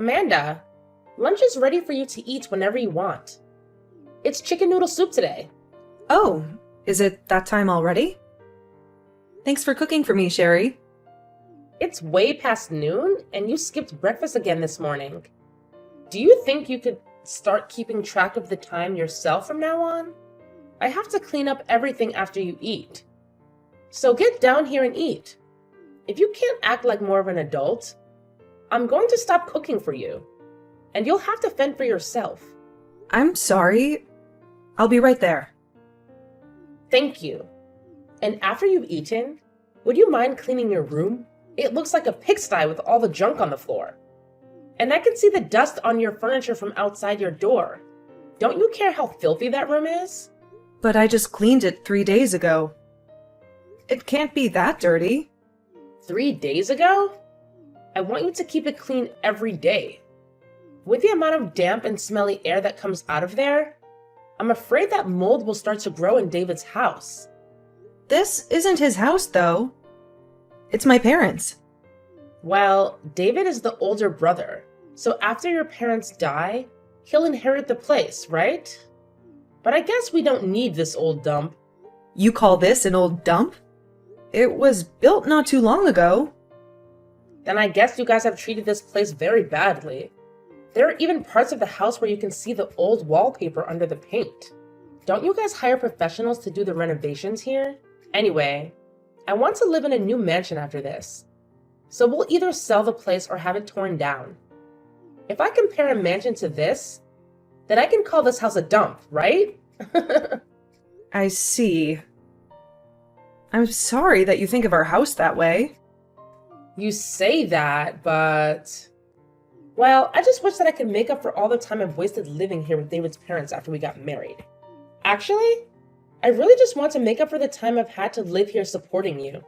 Amanda, lunch is ready for you to eat whenever you want. It's chicken noodle soup today. Oh, is it that time already? Thanks for cooking for me, Sherry. It's way past noon, and you skipped breakfast again this morning. Do you think you could start keeping track of the time yourself from now on? I have to clean up everything after you eat. So get down here and eat. If you can't act like more of an adult, I'm going to stop cooking for you, and you'll have to fend for yourself. I'm sorry. I'll be right there. Thank you. And after you've eaten, would you mind cleaning your room? It looks like a pigsty with all the junk on the floor. And I can see the dust on your furniture from outside your door. Don't you care how filthy that room is? But I just cleaned it 3 days ago. It can't be that dirty. 3 days ago? I want you to keep it clean every day. With the amount of damp and smelly air that comes out of there, I'm afraid that mold will start to grow in David's house. This isn't his house, though. It's my parents'. Well, David is the older brother, so after your parents die, he'll inherit the place, right? But I guess we don't need this old dump. You call this an old dump? It was built not too long ago. Then I guess you guys have treated this place very badly. There are even parts of the house where you can see the old wallpaper under the paint. Don't you guys hire professionals to do the renovations here? Anyway, I want to live in a new mansion after this. So we'll either sell the place or have it torn down. If I compare a mansion to this, then I can call this house a dump, right? I see. I'm sorry that you think of our house that way. You say that, but... Well, I just wish that I could make up for all the time I've wasted living here with David's parents after we got married. Actually, I really just want to make up for the time I've had to live here supporting you.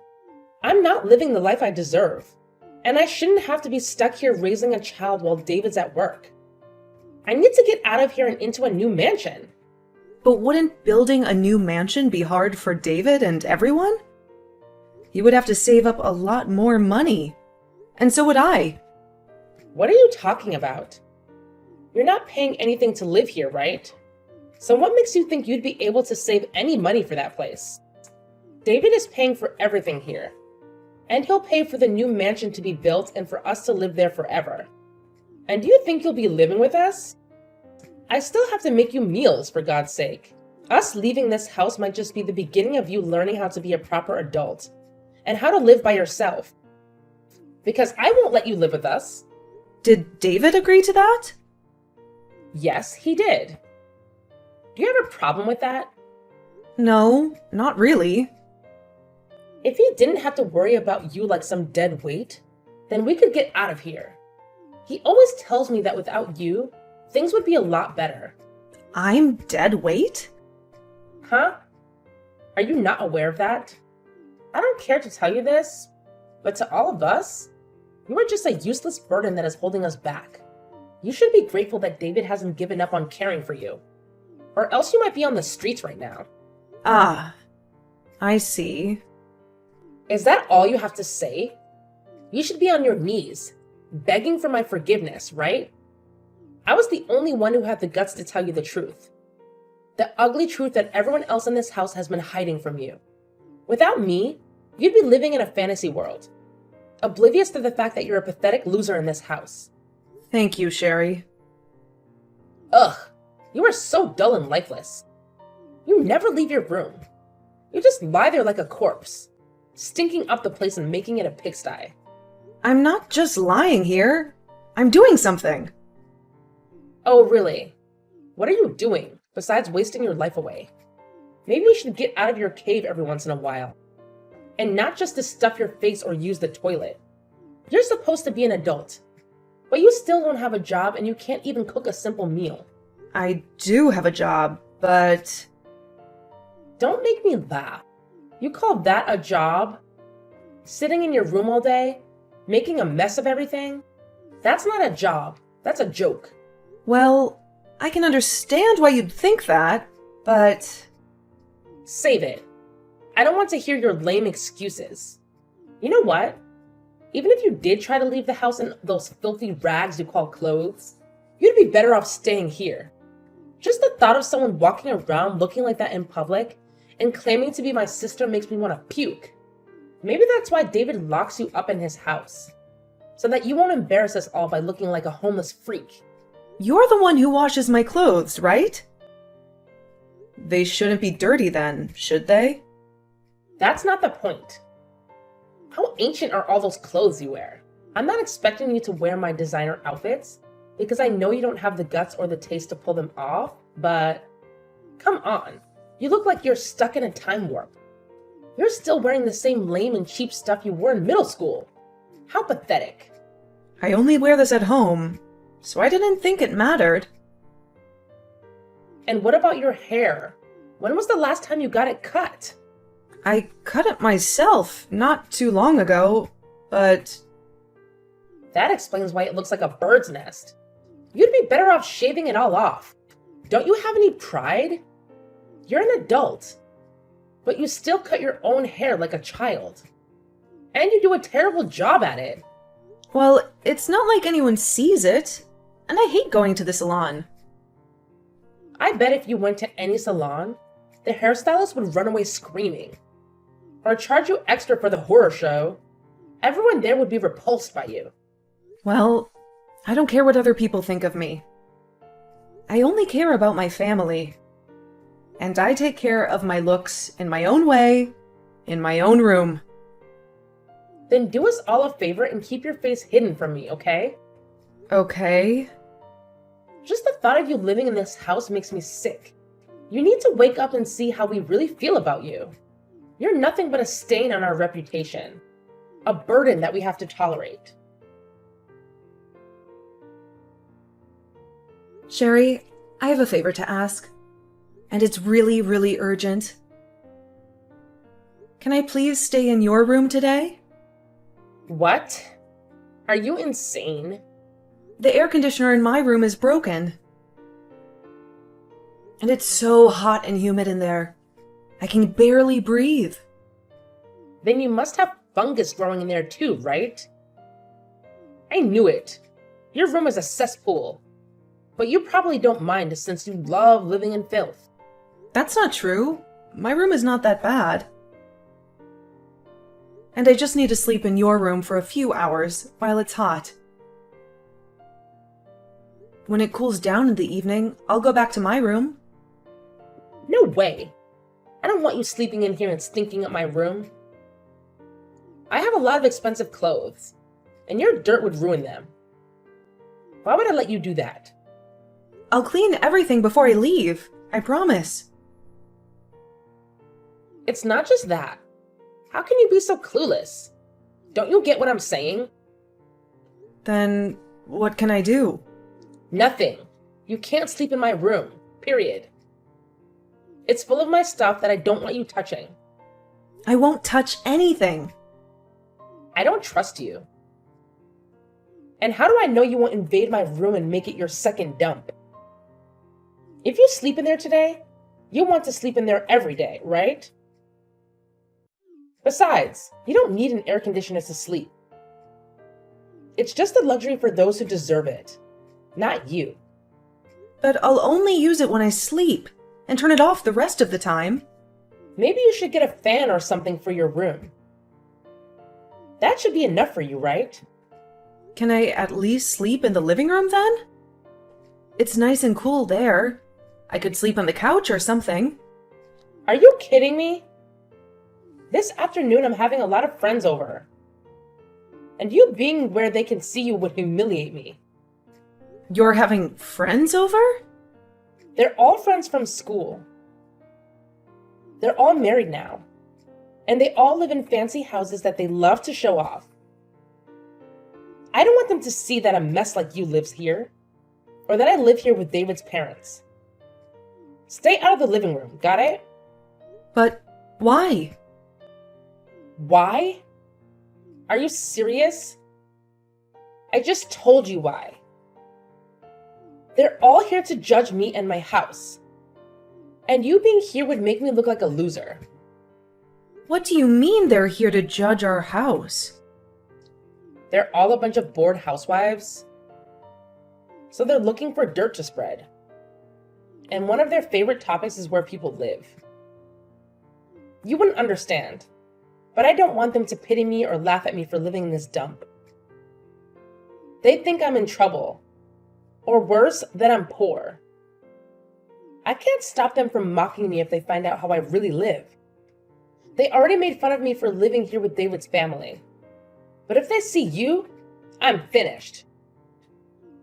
I'm not living the life I deserve, and I shouldn't have to be stuck here raising a child while David's at work. I need to get out of here and into a new mansion. But wouldn't building a new mansion be hard for David and everyone? You would have to save up a lot more money. And so would I. What are you talking about? You're not paying anything to live here, right? So what makes you think you'd be able to save any money for that place? David is paying for everything here. And he'll pay for the new mansion to be built and for us to live there forever. And do you think you'll be living with us? I still have to make you meals, for God's sake. Us leaving this house might just be the beginning of you learning how to be a proper adult and how to live by yourself. Because I won't let you live with us. Did David agree to that? Yes, he did. Do you have a problem with that? No, not really. If he didn't have to worry about you like some dead weight, then we could get out of here. He always tells me that without you, things would be a lot better. I'm dead weight? Huh? Are you not aware of that? I don't care to tell you this, but to all of us, you are just a useless burden that is holding us back. You should be grateful that David hasn't given up on caring for you, or else you might be on the streets right now. Ah, I see. Is that all you have to say? You should be on your knees, begging for my forgiveness, right? I was the only one who had the guts to tell you the truth. The ugly truth that everyone else in this house has been hiding from you. Without me, you'd be living in a fantasy world, oblivious to the fact that you're a pathetic loser in this house. Thank you, Sherry. Ugh, you are so dull and lifeless. You never leave your room. You just lie there like a corpse, stinking up the place and making it a pigsty. I'm not just lying here. I'm doing something. Oh, really? What are you doing, besides wasting your life away? Maybe you should get out of your cave every once in a while. And not just to stuff your face or use the toilet. You're supposed to be an adult, but you still don't have a job and you can't even cook a simple meal. I do have a job, but... Don't make me laugh. You call that a job? Sitting in your room all day, making a mess of everything? That's not a job. That's a joke. Well, I can understand why you'd think that, but... Save it. I don't want to hear your lame excuses. You know what? Even if you did try to leave the house in those filthy rags you call clothes, you'd be better off staying here. Just the thought of someone walking around looking like that in public and claiming to be my sister makes me want to puke. Maybe that's why David locks you up in his house, so that you won't embarrass us all by looking like a homeless freak. You're the one who washes my clothes, right? They shouldn't be dirty then, should they? That's not the point. How ancient are all those clothes you wear? I'm not expecting you to wear my designer outfits, because I know you don't have the guts or the taste to pull them off, but come on. You look like you're stuck in a time warp. You're still wearing the same lame and cheap stuff you wore in middle school. How pathetic. I only wear this at home, so I didn't think it mattered. And what about your hair? When was the last time you got it cut? I cut it myself not too long ago, but... That explains why it looks like a bird's nest. You'd be better off shaving it all off. Don't you have any pride? You're an adult, but you still cut your own hair like a child. And you do a terrible job at it. Well, it's not like anyone sees it, and I hate going to the salon. I bet if you went to any salon, the hairstylist would run away screaming. Or charge you extra for the horror show. Everyone there would be repulsed by you. Well, I don't care what other people think of me. I only care about my family. And I take care of my looks in my own way, in my own room. Then do us all a favor and keep your face hidden from me, okay? Okay. Just the thought of you living in this house makes me sick. You need to wake up and see how we really feel about you. You're nothing but a stain on our reputation. A burden that we have to tolerate. Sherry, I have a favor to ask. And it's really, really urgent. Can I please stay in your room today? What? Are you insane? The air conditioner in my room is broken. And it's so hot and humid in there. I can barely breathe. Then you must have fungus growing in there too, right? I knew it. Your room is a cesspool. But you probably don't mind since you love living in filth. That's not true. My room is not that bad. And I just need to sleep in your room for a few hours while it's hot. When it cools down in the evening, I'll go back to my room. No way. I don't want you sleeping in here and stinking up my room. I have a lot of expensive clothes, and your dirt would ruin them. Why would I let you do that? I'll clean everything before I leave, I promise. It's not just that. How can you be so clueless? Don't you get what I'm saying? Then what can I do? Nothing. You can't sleep in my room, period. It's full of my stuff that I don't want you touching. I won't touch anything. I don't trust you. And how do I know you won't invade my room and make it your second dump? If you sleep in there today, you want to sleep in there every day, right? Besides, you don't need an air conditioner to sleep. It's just a luxury for those who deserve it, not you. But I'll only use it when I sleep, and turn it off the rest of the time. Maybe you should get a fan or something for your room. That should be enough for you, right? Can I at least sleep in the living room then? It's nice and cool there. I could sleep on the couch or something. Are you kidding me? This afternoon I'm having a lot of friends over. And you being where they can see you would humiliate me. You're having friends over? They're all friends from school. They're all married now. And they all live in fancy houses that they love to show off. I don't want them to see that a mess like you lives here, or that I live here with David's parents. Stay out of the living room, got it? But why? Why? Are you serious? I just told you why. They're all here to judge me and my house. And you being here would make me look like a loser. What do you mean they're here to judge our house? They're all a bunch of bored housewives. So they're looking for dirt to spread. And one of their favorite topics is where people live. You wouldn't understand, but I don't want them to pity me or laugh at me for living in this dump. They think I'm in trouble, or worse, that I'm poor. I can't stop them from mocking me if they find out how I really live. They already made fun of me for living here with David's family. But if they see you, I'm finished.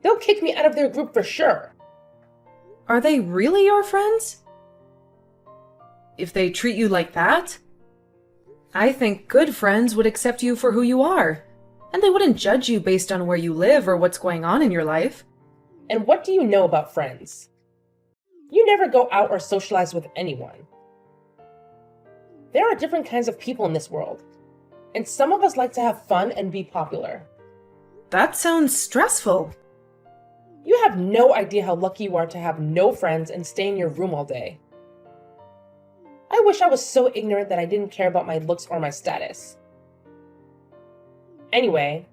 They'll kick me out of their group for sure. Are they really your friends? If they treat you like that? I think good friends would accept you for who you are, and they wouldn't judge you based on where you live or what's going on in your life. And what do you know about friends? You never go out or socialize with anyone. There are different kinds of people in this world, and some of us like to have fun and be popular. That sounds stressful. You have no idea how lucky you are to have no friends and stay in your room all day. I wish I was so ignorant that I didn't care about my looks or my status. Anyway,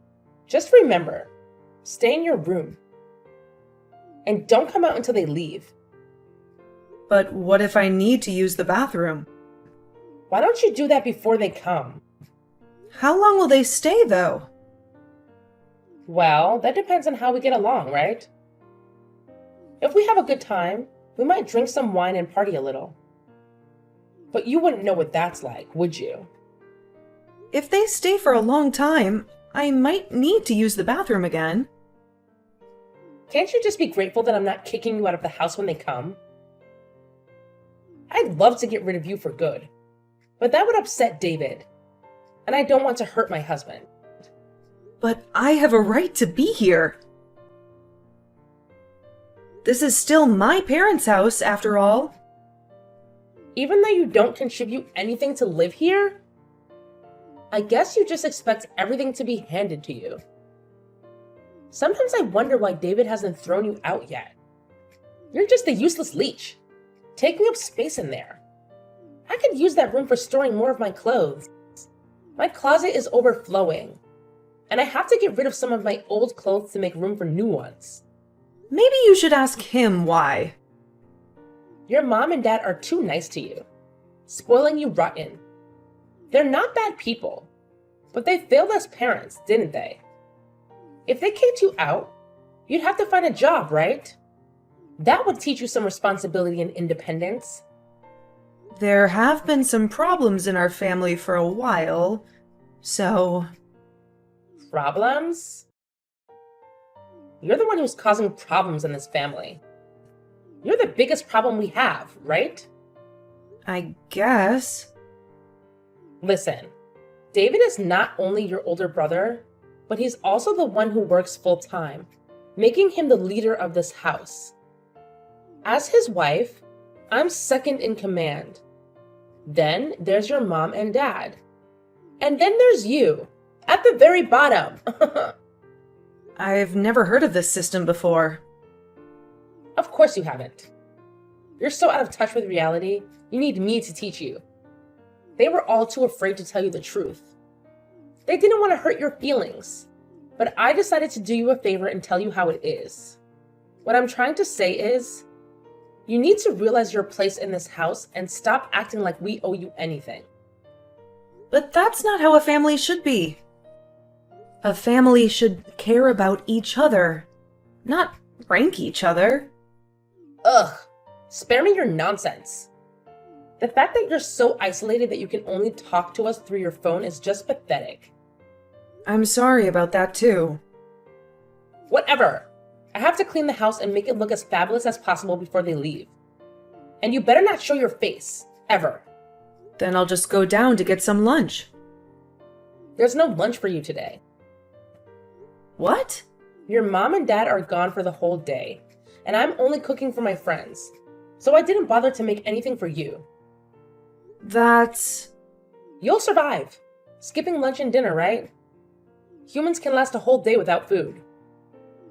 just remember, stay in your room. And don't come out until they leave. But what if I need to use the bathroom? Why don't you do that before they come? How long will they stay, though? Well, that depends on how we get along, right? If we have a good time, we might drink some wine and party a little. But you wouldn't know what that's like, would you? If they stay for a long time, I might need to use the bathroom again. Can't you just be grateful that I'm not kicking you out of the house when they come? I'd love to get rid of you for good, but that would upset David, and I don't want to hurt my husband. But I have a right to be here. This is still my parents' house, after all. Even though you don't contribute anything to live here, I guess you just expect everything to be handed to you. Sometimes I wonder why David hasn't thrown you out yet. You're just a useless leech, taking up space in there. I could use that room for storing more of my clothes. My closet is overflowing, and I have to get rid of some of my old clothes to make room for new ones. Maybe you should ask him why. Your mom and dad are too nice to you, spoiling you rotten. They're not bad people, but they failed as parents, didn't they? If they kicked you out, you'd have to find a job, right? That would teach you some responsibility and independence. There have been some problems in our family for a while, so... Problems? You're the one who's causing problems in this family. You're the biggest problem we have, right? I guess. Listen, David is not only your older brother, but he's also the one who works full-time, making him the leader of this house. As his wife, I'm second in command. Then there's your mom and dad. And then there's you, at the very bottom. I've never heard of this system before. Of course you haven't. You're so out of touch with reality, you need me to teach you. They were all too afraid to tell you the truth. They didn't want to hurt your feelings, but I decided to do you a favor and tell you how it is. What I'm trying to say is, you need to realize your place in this house and stop acting like we owe you anything. But that's not how a family should be. A family should care about each other, not rank each other. Ugh, spare me your nonsense. The fact that you're so isolated that you can only talk to us through your phone is just pathetic. I'm sorry about that too. Whatever. I have to clean the house and make it look as fabulous as possible before they leave. And you better not show your face, ever. Then I'll just go down to get some lunch. There's no lunch for you today. What? Your mom and dad are gone for the whole day, and I'm only cooking for my friends, so I didn't bother to make anything for you. That's... You'll survive. Skipping lunch and dinner, right? Humans can last a whole day without food.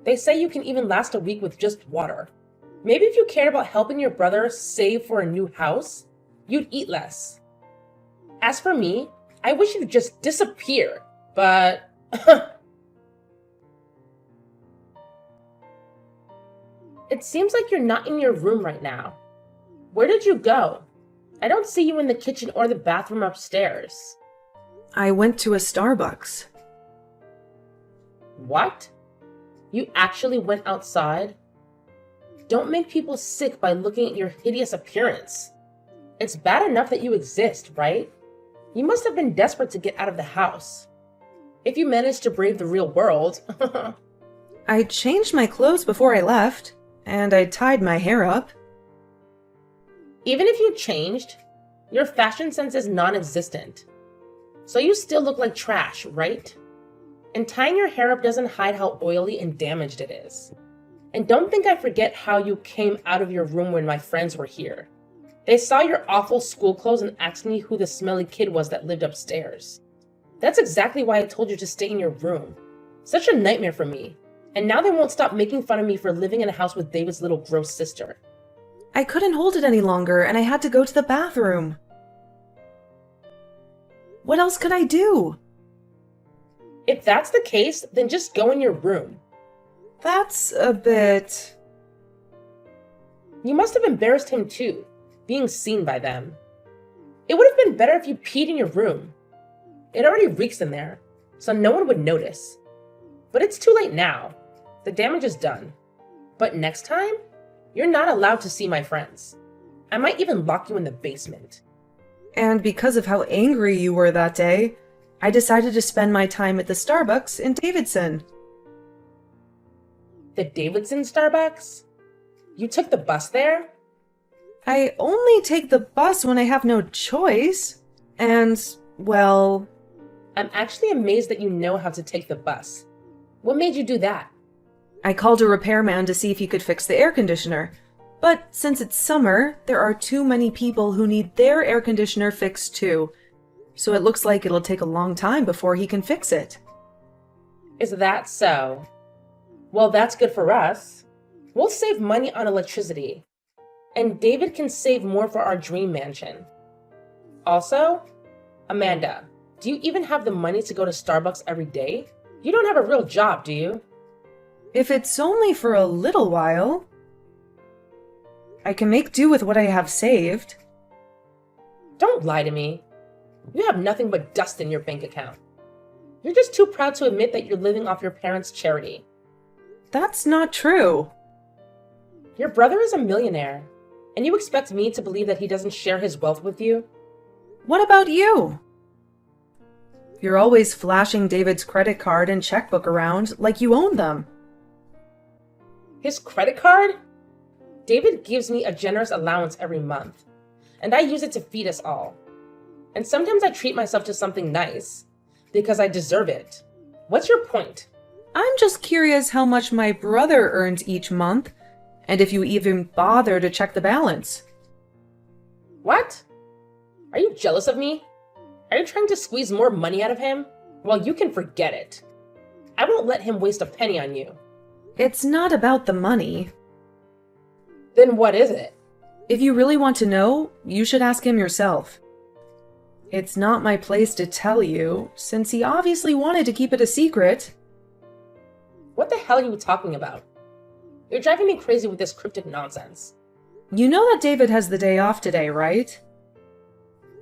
They say you can even last a week with just water. Maybe if you cared about helping your brother save for a new house, you'd eat less. As for me, I wish you'd just disappear, but It seems like you're not in your room right now. Where did you go? I don't see you in the kitchen or the bathroom upstairs. I went to a Starbucks. What? You actually went outside? Don't make people sick by looking at your hideous appearance. It's bad enough that you exist, right? You must have been desperate to get out of the house. If you managed to brave the real world. I changed my clothes before I left, and I tied my hair up. Even if you changed, your fashion sense is non-existent. So you still look like trash, right? And tying your hair up doesn't hide how oily and damaged it is. And don't think I forget how you came out of your room when my friends were here. They saw your awful school clothes and asked me who the smelly kid was that lived upstairs. That's exactly why I told you to stay in your room. Such a nightmare for me. And now they won't stop making fun of me for living in a house with David's little gross sister. I couldn't hold it any longer, and I had to go to the bathroom. What else could I do? If that's the case, then just go in your room. That's a bit... You must have embarrassed him too, being seen by them. It would have been better if you peed in your room. It already reeks in there, so no one would notice. But it's too late now. The damage is done. But next time, you're not allowed to see my friends. I might even lock you in the basement. And because of how angry you were that day, I decided to spend my time at the Starbucks in Davidson. The Davidson Starbucks? You took the bus there? I only take the bus when I have no choice. And, well... I'm actually amazed that you know how to take the bus. What made you do that? I called a repairman to see if he could fix the air conditioner. But since it's summer, there are too many people who need their air conditioner fixed too. So it looks like it'll take a long time before he can fix it. Is that so? Well, that's good for us. We'll save money on electricity. And David can save more for our dream mansion. Also, Amanda, do you even have the money to go to Starbucks every day? You don't have a real job, do you? If it's only for a little while, I can make do with what I have saved. Don't lie to me. You have nothing but dust in your bank account. You're just too proud to admit that you're living off your parents' charity. That's not true. Your brother is a millionaire, and you expect me to believe that he doesn't share his wealth with you? What about you? You're always flashing David's credit card and checkbook around like you own them. His credit card? David gives me a generous allowance every month, and I use it to feed us all. And sometimes I treat myself to something nice, because I deserve it. What's your point? I'm just curious how much my brother earns each month, and if you even bother to check the balance. What? Are you jealous of me? Are you trying to squeeze more money out of him? Well, you can forget it. I won't let him waste a penny on you. It's not about the money. Then what is it? If you really want to know, you should ask him yourself. It's not my place to tell you, since he obviously wanted to keep it a secret. What the hell are you talking about? You're driving me crazy with this cryptic nonsense. You know that David has the day off today, right?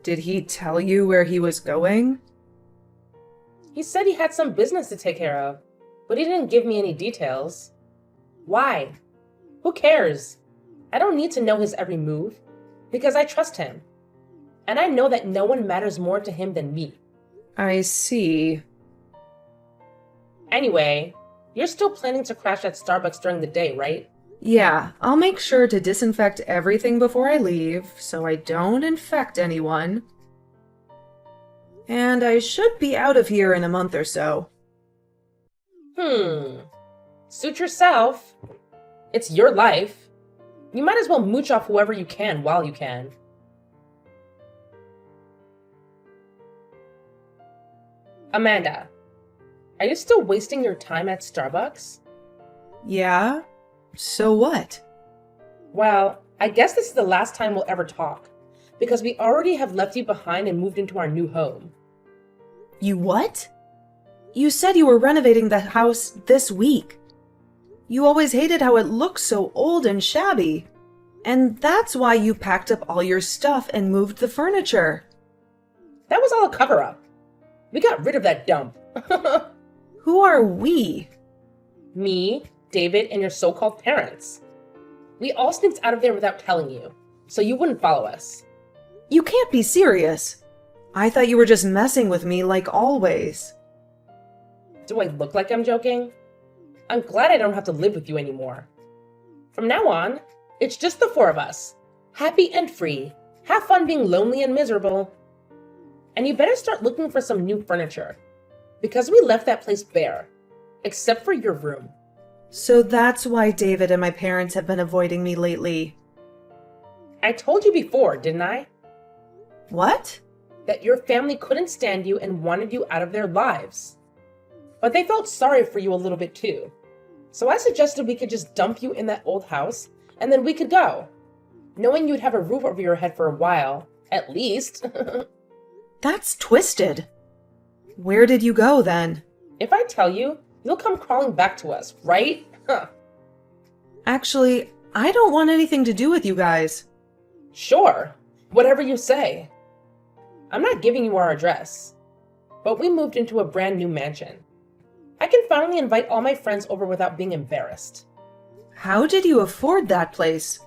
Did he tell you where he was going? He said he had some business to take care of, but he didn't give me any details. Why? Who cares? I don't need to know his every move, because I trust him. And I know that no one matters more to him than me. I see. Anyway, you're still planning to crash at Starbucks during the day, right? Yeah, I'll make sure to disinfect everything before I leave, so I don't infect anyone. And I should be out of here in a month or so. Suit yourself. It's your life. You might as well mooch off whoever you can while you can. Amanda, are you still wasting your time at Starbucks? Yeah? So what? Well, I guess this is the last time we'll ever talk, because we already have left you behind and moved into our new home. You what? You said you were renovating the house this week. You always hated how it looked so old and shabby. And that's why you packed up all your stuff and moved the furniture. That was all a cover-up. We got rid of that dump. Who are we? Me, David, and your so-called parents. We all sneaked out of there without telling you, so you wouldn't follow us. You can't be serious. I thought you were just messing with me like always. Do I look like I'm joking? I'm glad I don't have to live with you anymore. From now on, it's just the four of us. Happy and free. Have fun being lonely and miserable. And you better start looking for some new furniture. Because we left that place bare. Except for your room. So that's why David and my parents have been avoiding me lately. I told you before, didn't I? What? That your family couldn't stand you and wanted you out of their lives. But they felt sorry for you a little bit too. So I suggested we could just dump you in that old house and then we could go. Knowing you'd have a roof over your head for a while, at least. That's twisted. Where did you go then? If I tell you, you'll come crawling back to us, right? Actually, I don't want anything to do with you guys. Sure, whatever you say. I'm not giving you our address, but we moved into a brand new mansion. I can finally invite all my friends over without being embarrassed. How did you afford that place?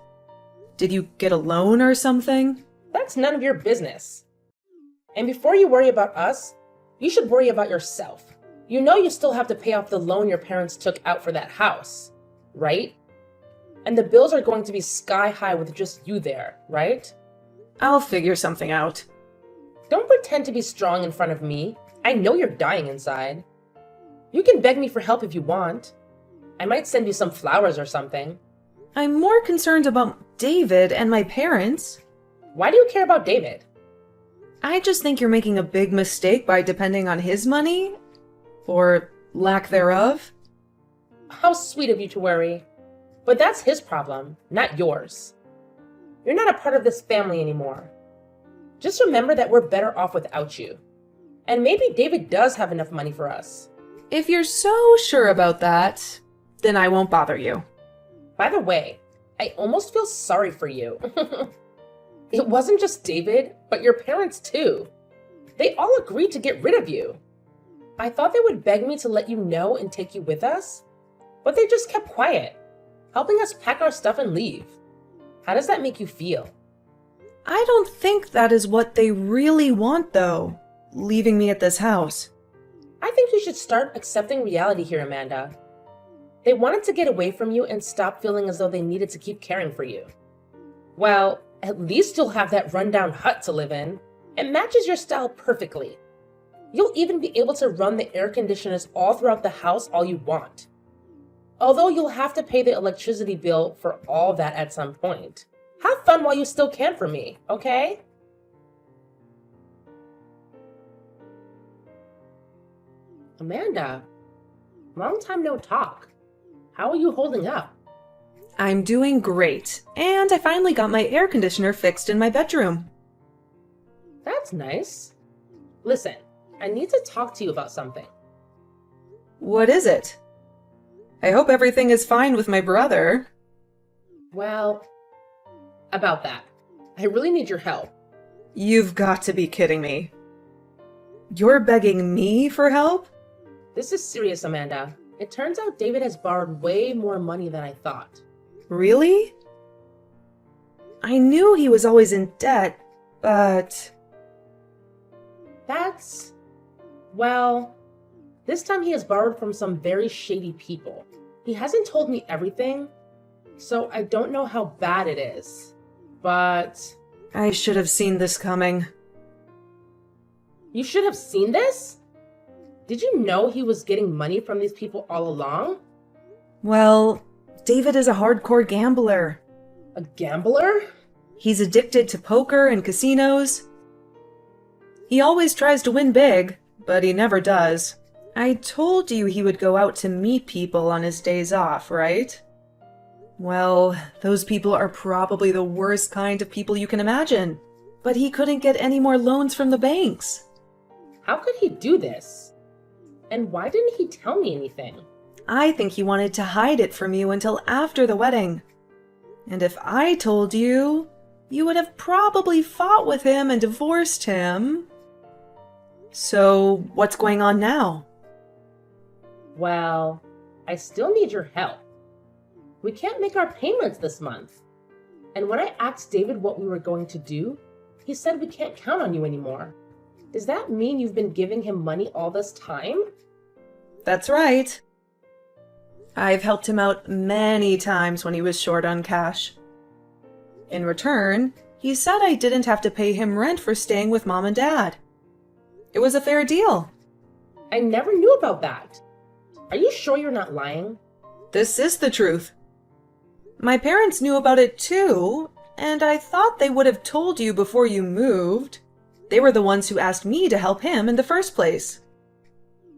Did you get a loan or something? That's none of your business. And before you worry about us, you should worry about yourself. You know you still have to pay off the loan your parents took out for that house, right? And the bills are going to be sky high with just you there, right? I'll figure something out. Don't pretend to be strong in front of me. I know you're dying inside. You can beg me for help if you want. I might send you some flowers or something. I'm more concerned about David and my parents. Why do you care about David? I just think you're making a big mistake by depending on his money. Or lack thereof. How sweet of you to worry. But that's his problem, not yours. You're not a part of this family anymore. Just remember that we're better off without you. And maybe David does have enough money for us. If you're so sure about that, then I won't bother you. By the way, I almost feel sorry for you. It wasn't just David, but your parents too. They all agreed to get rid of you. I thought they would beg me to let you know and take you with us, but they just kept quiet, helping us pack our stuff and leave. How does that make you feel? I don't think that is what they really want, though, leaving me at this house. I think you should start accepting reality here, Amanda. They wanted to get away from you and stop feeling as though they needed to keep caring for you. Well, at least you'll have that rundown hut to live in. It matches your style perfectly. You'll even be able to run the air conditioners all throughout the house all you want. Although you'll have to pay the electricity bill for all that at some point. Have fun while you still can for me, okay? Amanda, long time no talk. How are you holding up? I'm doing great, and I finally got my air conditioner fixed in my bedroom. That's nice. Listen, I need to talk to you about something. What is it? I hope everything is fine with my brother. Well, about that. I really need your help. You've got to be kidding me. You're begging me for help? This is serious, Amanda. It turns out David has borrowed way more money than I thought. Really? I knew he was always in debt, but... Well, this time he has borrowed from some very shady people. He hasn't told me everything, so I don't know how bad it is. But... I should have seen this coming. You should have seen this? Did you know he was getting money from these people all along? Well, David is a hardcore gambler. A gambler? He's addicted to poker and casinos. He always tries to win big, but he never does. I told you he would go out to meet people on his days off, right? Well, those people are probably the worst kind of people you can imagine. But he couldn't get any more loans from the banks. How could he do this? And why didn't he tell me anything? I think he wanted to hide it from you until after the wedding. And if I told you, you would have probably fought with him and divorced him. So, what's going on now? Well, I still need your help. We can't make our payments this month. And when I asked David what we were going to do, he said we can't count on you anymore. Does that mean you've been giving him money all this time? That's right. I've helped him out many times when he was short on cash. In return, he said I didn't have to pay him rent for staying with Mom and Dad. It was a fair deal. I never knew about that. Are you sure you're not lying? This is the truth. My parents knew about it too, and I thought they would have told you before you moved. They were the ones who asked me to help him in the first place.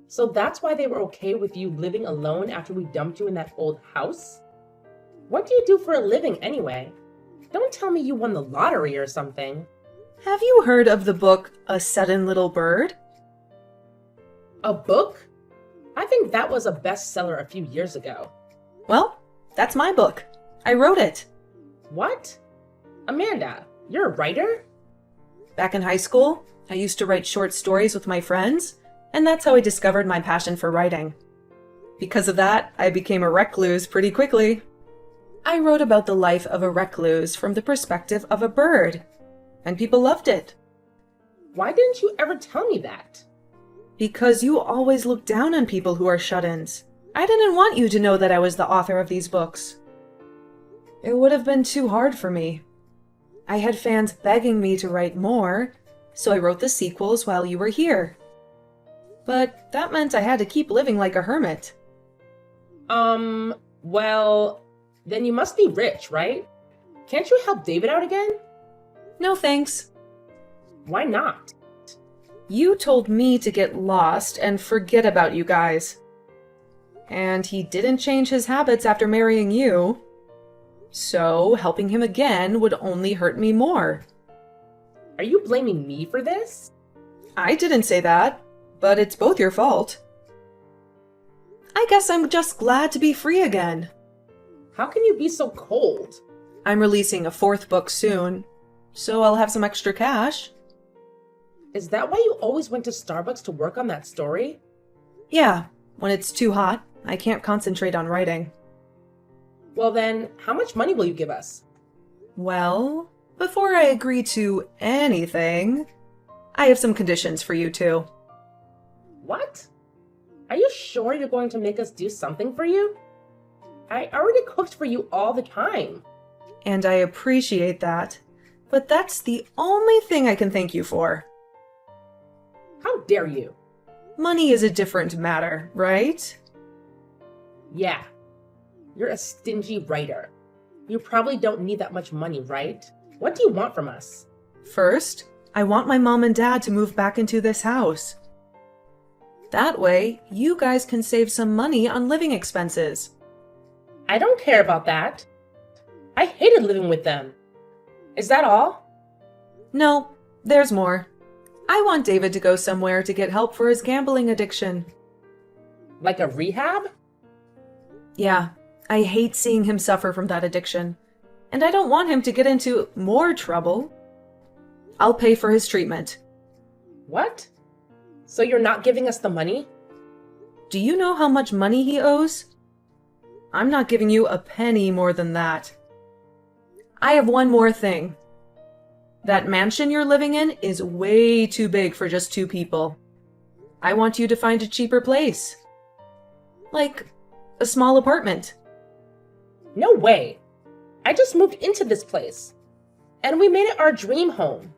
So that's why they were okay with you living alone after we dumped you in that old house? What do you do for a living anyway? Don't tell me you won the lottery or something. Have you heard of the book A Sudden Little Bird? A book? I think that was a bestseller a few years ago. Well, that's my book. I wrote it. What? Amanda, you're a writer? Back in high school, I used to write short stories with my friends, and that's how I discovered my passion for writing. Because of that, I became a recluse pretty quickly. I wrote about the life of a recluse from the perspective of a bird, and people loved it. Why didn't you ever tell me that? Because you always look down on people who are shut-ins. I didn't want you to know that I was the author of these books. It would have been too hard for me. I had fans begging me to write more, so I wrote the sequels while you were here. But that meant I had to keep living like a hermit. Well, then you must be rich, right? Can't you help David out again? No thanks. Why not? You told me to get lost and forget about you guys. And he didn't change his habits after marrying you. So helping him again would only hurt me more. Are you blaming me for this? I didn't say that, but it's both your fault. I guess I'm just glad to be free again. How can you be so cold? I'm releasing a 4th book soon, so I'll have some extra cash. Is that why you always went to Starbucks to work on that story? Yeah, when it's too hot, I can't concentrate on writing. Well then, how much money will you give us? Well, before I agree to anything, I have some conditions for you two. What? Are you sure you're going to make us do something for you? I already cooked for you all the time. And I appreciate that, but that's the only thing I can thank you for. How dare you? Money is a different matter, right? Yeah. You're a stingy writer. You probably don't need that much money, right? What do you want from us? First, I want my mom and dad to move back into this house. That way, you guys can save some money on living expenses. I don't care about that. I hated living with them. Is that all? No, there's more. I want David to go somewhere to get help for his gambling addiction. Like a rehab? Yeah, I hate seeing him suffer from that addiction, and I don't want him to get into more trouble. I'll pay for his treatment. What? So you're not giving us the money? Do you know how much money he owes? I'm not giving you a penny more than that. I have one more thing. That mansion you're living in is way too big for just 2 people. I want you to find a cheaper place. Like a small apartment. No way. I just moved into this place. And we made it our dream home.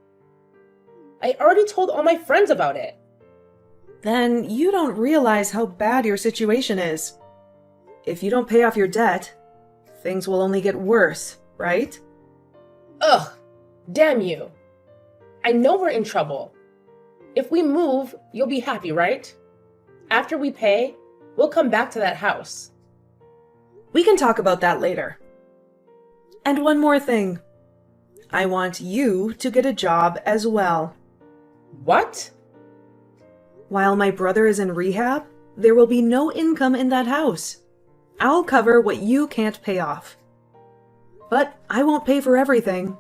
I already told all my friends about it. Then you don't realize how bad your situation is. If you don't pay off your debt, things will only get worse, right? Ugh, damn you. I know we're in trouble. If we move, you'll be happy, right? After we pay, we'll come back to that house. We can talk about that later. And one more thing. I want you to get a job as well. What? While my brother is in rehab, there will be no income in that house. I'll cover what you can't pay off. But I won't pay for everything.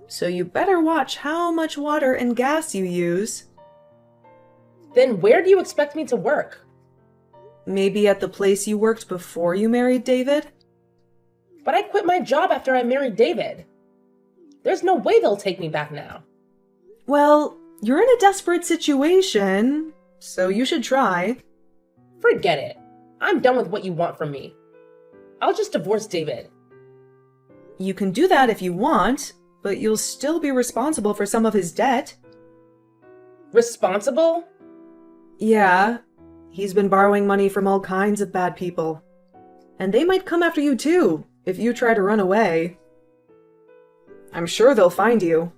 So you better watch how much water and gas you use. Then where do you expect me to work? Maybe at the place you worked before you married David? But I quit my job after I married David. There's no way they'll take me back now. Well, you're in a desperate situation, so you should try. Forget it. I'm done with what you want from me. I'll just divorce David. You can do that if you want, but you'll still be responsible for some of his debt. Responsible? Yeah, he's been borrowing money from all kinds of bad people. And they might come after you too, if you try to run away. I'm sure they'll find you.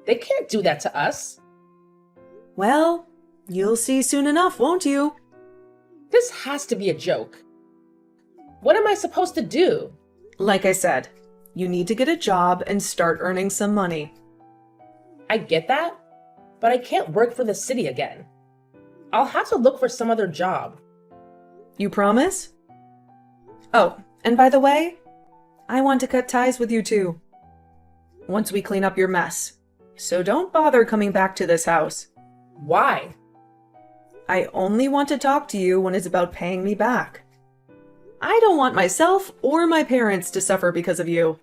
They can't do that to us. Well, you'll see soon enough, won't you? This has to be a joke. What am I supposed to do? Like I said, you need to get a job and start earning some money. I get that, but I can't work for the city again. I'll have to look for some other job. You promise? Oh, and by the way, I want to cut ties with you too. Once we clean up your mess. So don't bother coming back to this house. Why? I only want to talk to you when it's about paying me back. I don't want myself or my parents to suffer because of you.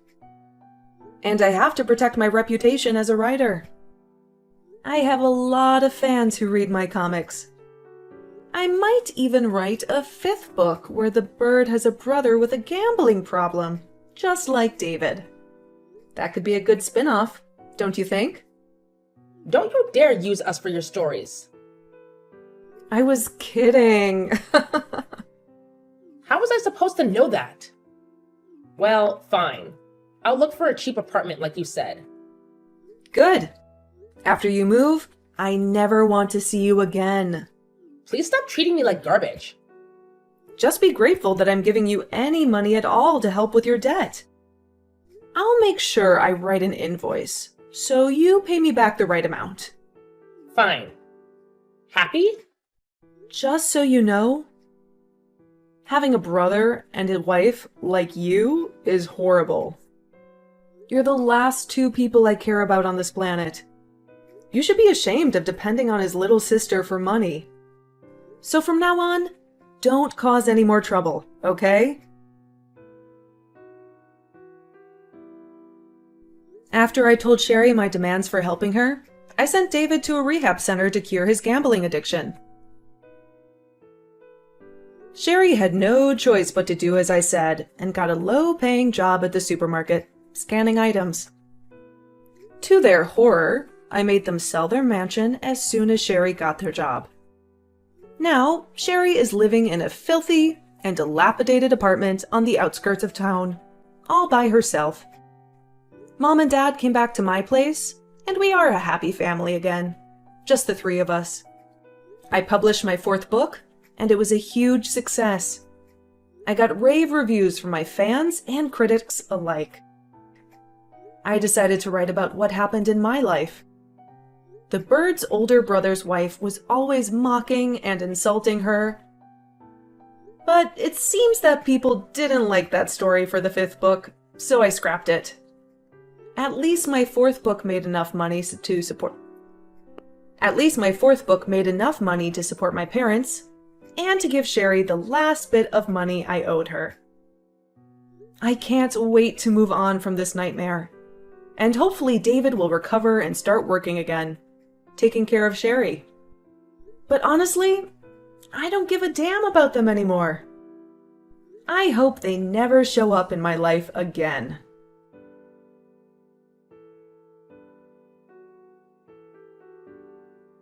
And I have to protect my reputation as a writer. I have a lot of fans who read my comics. I might even write a 5th book where the bird has a brother with a gambling problem, just like David. That could be a good spin-off, don't you think? Don't you dare use us for your stories. I was kidding. How was I supposed to know that? Well, fine. I'll look for a cheap apartment like you said. Good. After you move, I never want to see you again. Please stop treating me like garbage. Just be grateful that I'm giving you any money at all to help with your debt. I'll make sure I write an invoice, so you pay me back the right amount. Fine. Happy? Just so you know, having a brother and a wife like you is horrible. You're the last 2 people I care about on this planet. You should be ashamed of depending on his little sister for money. So from now on, don't cause any more trouble, okay? After I told Sherry my demands for helping her, I sent David to a rehab center to cure his gambling addiction. Sherry had no choice but to do as I said and got a low-paying job at the supermarket, scanning items. To their horror, I made them sell their mansion as soon as Sherry got their job. Now, Sherry is living in a filthy and dilapidated apartment on the outskirts of town, all by herself. Mom and Dad came back to my place, and we are a happy family again, just the 3 of us. I published my 4th book, and it was a huge success. I got rave reviews from my fans and critics alike. I decided to write about what happened in my life. The bird's older brother's wife was always mocking and insulting her. But it seems that people didn't like that story for the 5th book, so I scrapped it. At least my 4th book made enough money to support my parents, and to give Sherry the last bit of money I owed her. I can't wait to move on from this nightmare, and hopefully David will recover and start working again, taking care of Sherry. But honestly, I don't give a damn about them anymore. I hope they never show up in my life again.